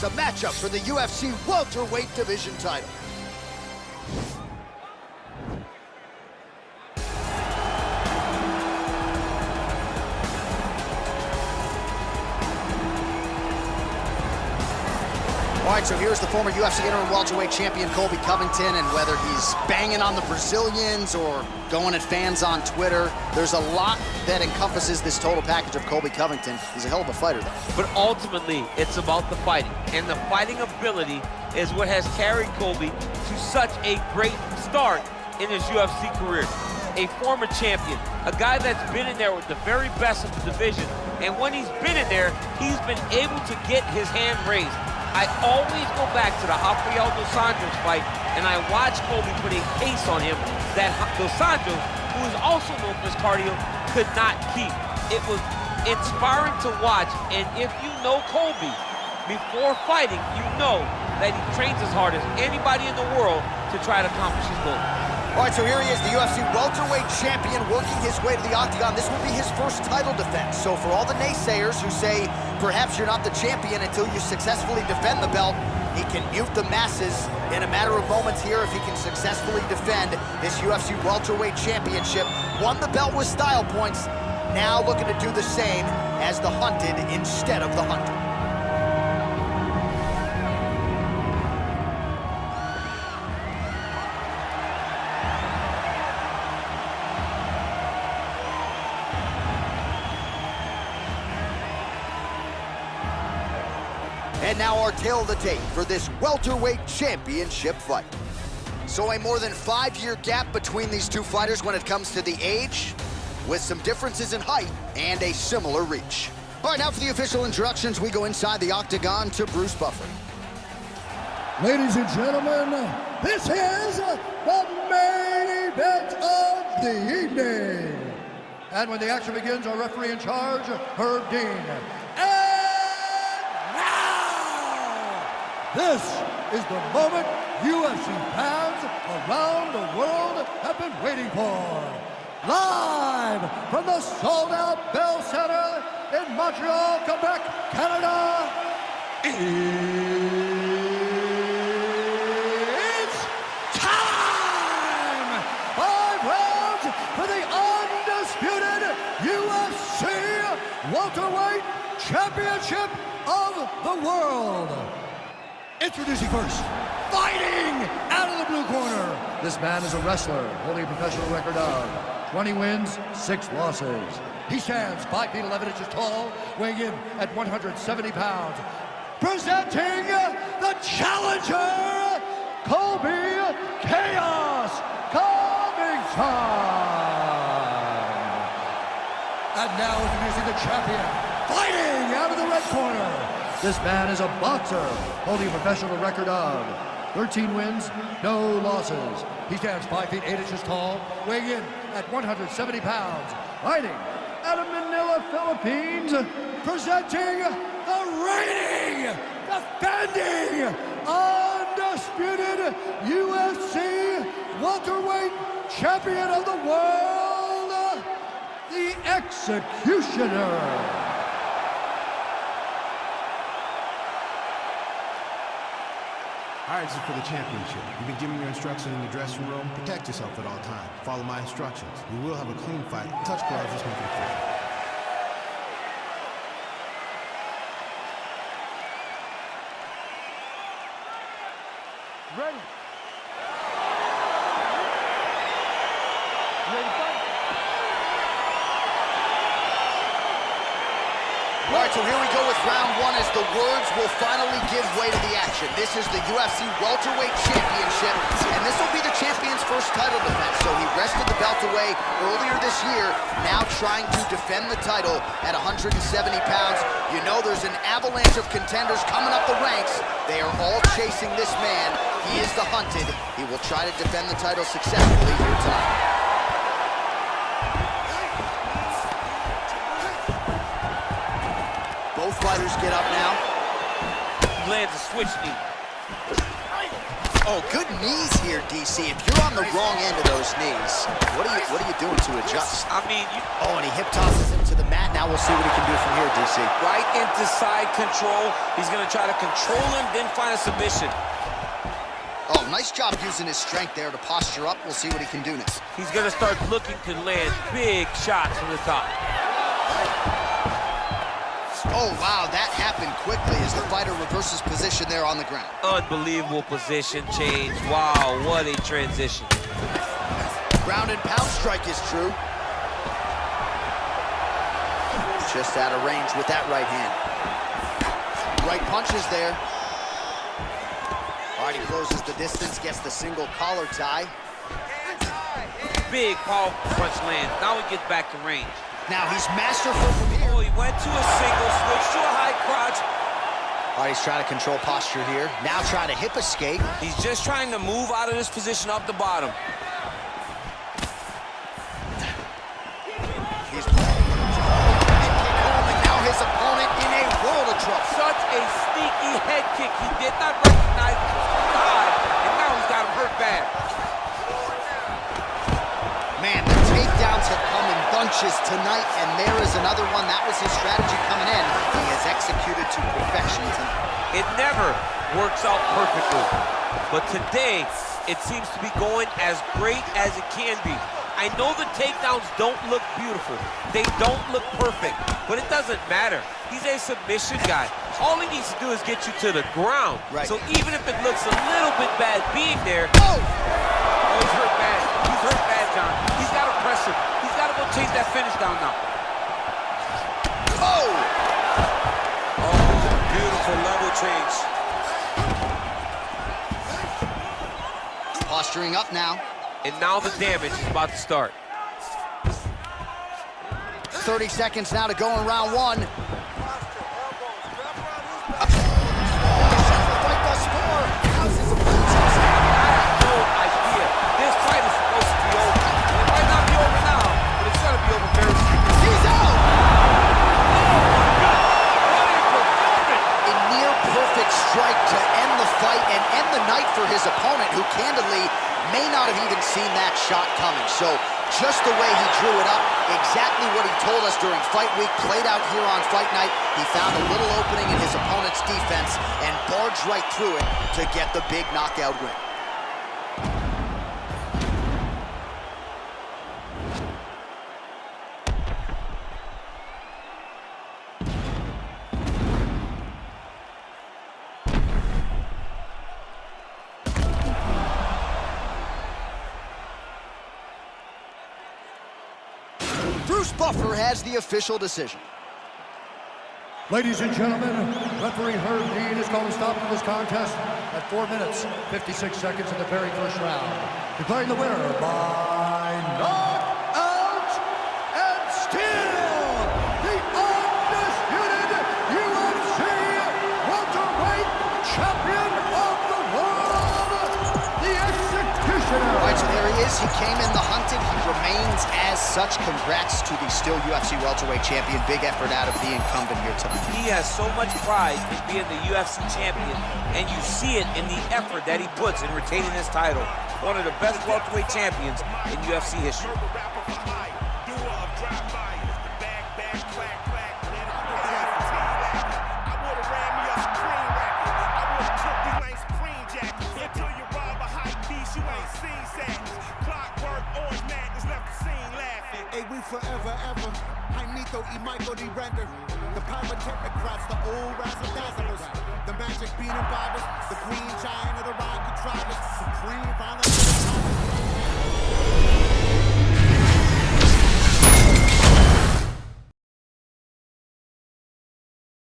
a matchup for the UFC Welterweight division title. All right, so here's the former UFC interim welterweight champion Colby Covington, and whether he's banging on the Brazilians or going at fans on Twitter, there's a lot that encompasses this total package of Colby Covington. He's a hell of a fighter, though. But ultimately, it's about the fighting, and the fighting ability is what has carried Colby to such a great start in his UFC career. A former champion, a guy that's been in there with the very best of the division, and when he's been in there, he's been able to get his hand raised. I always go back to the Rafael dos Anjos fight, and I watch Colby put a case on him that dos Anjos, who is also known for his cardio, could not keep. It was inspiring to watch, and if you know Colby, before fighting, you know that he trains as hard as anybody in the world to try to accomplish his goal. All right, so here he is, the UFC welterweight champion, working his way to the octagon. This will be his first title defense. So for all the naysayers who say perhaps you're not the champion until you successfully defend the belt, he can mute the masses in a matter of moments here if he can successfully defend this UFC welterweight championship. Won the belt with style points, now looking to do the same as the hunted instead of the hunter. And now our tale of the tape for this welterweight championship fight. So a more than 5-year gap between these two fighters when it comes to the age, with some differences in height and a similar reach. All right, now for the official introductions, we go inside the octagon to Bruce Buffer. Ladies and gentlemen, this is the main event of the evening. And when the action begins, our referee in charge, Herb Dean. This is the moment UFC fans around the world have been waiting for. Live from the sold-out Bell Center in Montreal, Quebec, Canada, it's time! 5 rounds for the undisputed UFC Welterweight Championship of the World. Introducing first, fighting out of the blue corner. This man is a wrestler, holding a professional record of 20 wins, 6 losses. He stands 5 feet 11 inches tall, weighing in at 170 pounds. Presenting the challenger, Colby Chaos Covington. And now introducing the champion, fighting out of the red corner. This man is a boxer, holding a professional record of 13 wins, no losses. He stands 5 feet 8 inches tall, weighing in at 170 pounds. Fighting out of Manila, Philippines, presenting the reigning, defending, undisputed UFC welterweight champion of the world, the Executioner. All right, this is for the championship. You've been giving your instructions in the dressing room. Protect yourself at all times. Follow my instructions. We will have a clean fight. Touch gloves, let's make it official. Ready? Ready to fight? All right, so here we go with round 1 as the words will finally give way to the action. This is the UFC Welterweight Championship, and this will be the champion's first title defense. So he wrested the belt away earlier this year, now trying to defend the title at 170 pounds. You know there's an avalanche of contenders coming up the ranks. They are all chasing this man. He is the hunted. He will try to defend the title successfully here tonight. Both fighters get up now. He lands a switch knee. Oh, good knees here, DC. If you're on the wrong end of those knees, what What are you doing to adjust? I mean, Oh, and he hip tosses him to the mat. Now we'll see what he can do from here, DC. right into side control. He's going to try to control him, then find a submission. Oh, nice job using his strength there to posture up. We'll see what he can do next. He's going to start looking to land big shots from the top. Oh, wow, that happened quickly as the fighter reverses position there on the ground. Unbelievable position change. Wow, what a transition. Ground and pound strike is true. Just out of range with that right hand. Right punch is there. All right, he closes the distance, gets the single collar tie. Big powerful punch lands. Now he gets back to range. Now he's masterful from here. Oh, he went to a single, switched to a high crotch. All right, he's trying to control posture here. Now trying to hip escape. He's just trying to move out of this position up the bottom. He's holding now his opponent in a world of trouble. Such a sneaky head kick. He did not recognize it was too high, and now he's got him hurt bad. Man, the takedowns have come in bunches tonight, and there is another one. That was his strategy coming in. He has executed to perfection tonight. It never works out perfectly, but today it seems to be going as great as it can be. I know the takedowns don't look beautiful. They don't look perfect, but it doesn't matter. He's a submission guy. All he needs to do is get you to the ground. Right. So even if it looks a little bit bad being there, Oh! he's hurt bad. He's hurt bad, John. He's got to press him. He's got to go chase that finish down now. Oh! Oh, beautiful level change. Posturing up now. And now the damage is about to start. 30 seconds now to go in round one. No idea. This fight is supposed to be over. It might not be over now, but it's going to be over very soon. He's out! What a performance! A near perfect strike to end the fight and end the night for his opponent, who candidly may not have even seen that shot coming. So just the way he drew it up, exactly what he told us during fight week, played out here on fight night. He found a little opening in his opponent's defense and barged right through it to get the big knockout win. Bruce Buffer has the official decision. Ladies and gentlemen, referee Herb Dean has called a stop to this contest at 4 minutes, 56 seconds in the very first round. Declaring the winner by knockout and still the undisputed UFC welterweight champion of the world, the Executioner. All right, so there he is. He came in the hunted. He remains as such. Congrats to the still UFC welterweight champion. Big effort out of the incumbent here tonight. He has so much pride in being the UFC champion, and you see it in the effort that he puts in retaining his title. One of the best welterweight champions in UFC history. Forever, ever. I need to eat Michael D. Render. The pyrotechnocrats, the old razzle-dazzlers, the magic bean and bobbers, the queen